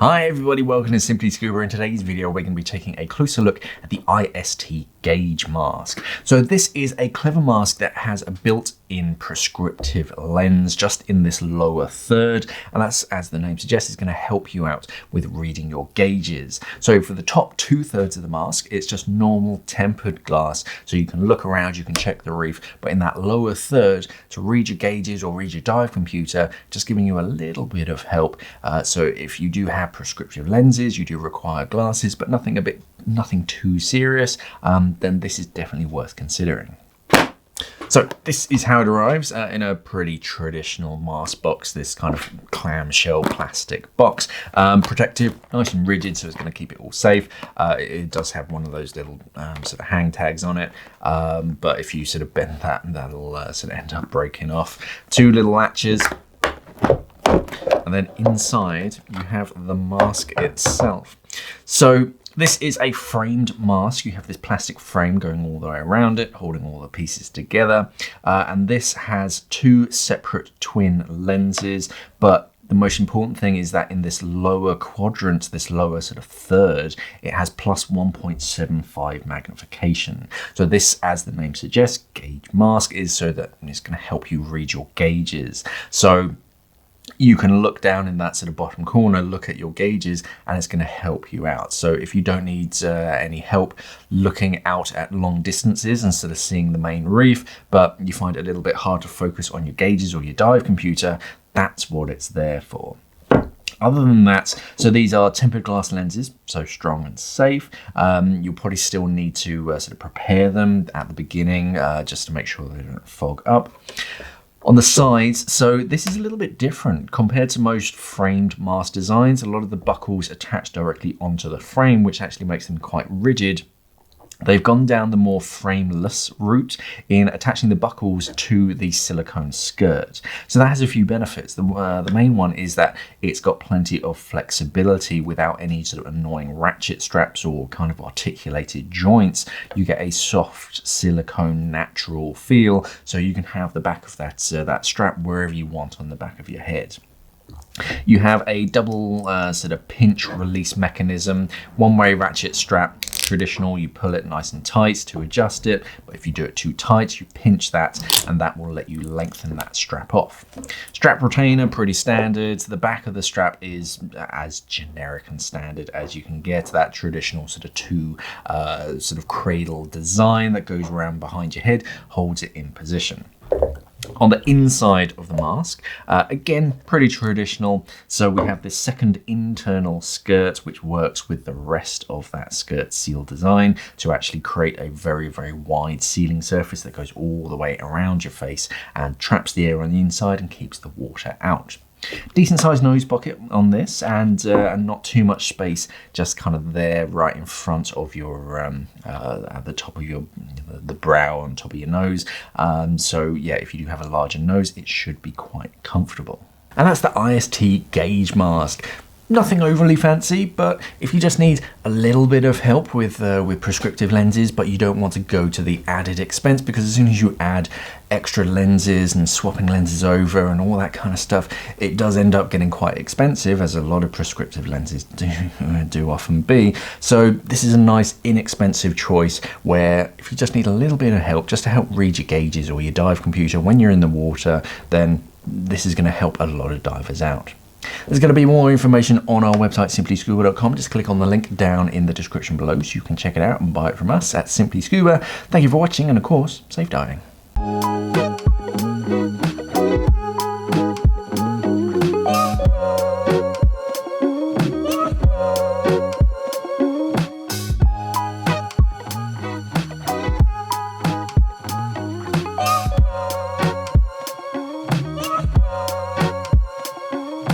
Hi everybody, welcome to SimplyScuba. In today's video we're going to be taking a closer look at the IST gauge mask. So this is a clever mask that has a built-in prescriptive lens just in this lower third, and that's, as the name suggests, is going to help you out with reading your gauges. So for the top 2/3 of the mask, it's just normal tempered glass, so you can look around, you can check the reef, but in that lower third, to read your gauges or read your dive computer, just giving you a little bit of help. So if you do have prescriptive lenses, you do require glasses, but nothing too serious, then this is definitely worth considering. So this is how it arrives in a pretty traditional mask box, this kind of clamshell plastic box. Protective, nice and rigid, so it's going to keep it all safe. It does have one of those little sort of hang tags on it, but if you sort of bend that, that'll sort of end up breaking off. Two little latches. And then inside you have the mask itself. So this is a framed mask. You have this plastic frame going all the way around it, holding all the pieces together. And this has two separate twin lenses, but the most important thing is that in this lower quadrant, this lower sort of third, it has plus 1.75 magnification. So this, as the name suggests, gauge mask, is so that it's going to help you read your gauges. So you can look down in that sort of bottom corner, look at your gauges, and it's going to help you out. So if you don't need any help looking out at long distances instead of seeing the main reef, but you find it a little bit hard to focus on your gauges or your dive computer, that's what it's there for. Other than that, so these are tempered glass lenses, so strong and safe. You'll probably still need to sort of prepare them at the beginning just to make sure they don't fog up. On the sides, so this is a little bit different compared to most framed mask designs. A lot of the buckles attach directly onto the frame, which actually makes them quite rigid. They've gone down the more frameless route in attaching the buckles to the silicone skirt. So that has a few benefits. The main one is that it's got plenty of flexibility without any sort of annoying ratchet straps or kind of articulated joints. You get a soft silicone natural feel, so you can have the back of that strap wherever you want on the back of your head. You have a double sort of pinch release mechanism, one-way ratchet strap. Traditional, you pull it nice and tight to adjust it, but if you do it too tight, you pinch that, and that will let you lengthen that strap off. Strap retainer, pretty standard. The back of the strap is as generic and standard as you can get. That traditional sort of two sort of cradle design that goes around behind your head, holds it in position. On the inside of the mask, again, pretty traditional. So we have this second internal skirt, which works with the rest of that skirt seal design to actually create a very, very wide sealing surface that goes all the way around your face and traps the air on the inside and keeps the water out. Decent sized nose pocket on this, and not too much space, just kind of there right in front of your at the top of your the brow on top of your nose. So yeah, if you do have a larger nose, it should be quite comfortable. And that's the IST gauge mask. Nothing overly fancy, but if you just need a little bit of help with prescriptive lenses, but you don't want to go to the added expense, because as soon as you add extra lenses and swapping lenses over and all that kind of stuff, it does end up getting quite expensive, as a lot of prescriptive lenses do often be. So this is a nice inexpensive choice where if you just need a little bit of help just to help read your gauges or your dive computer when you're in the water, then this is going to help a lot of divers out. There's going to be more information on our website, simplyscuba.com. Just click on the link down in the description below so you can check it out and buy it from us at SimplyScuba. Thank you for watching, and of course, safe diving.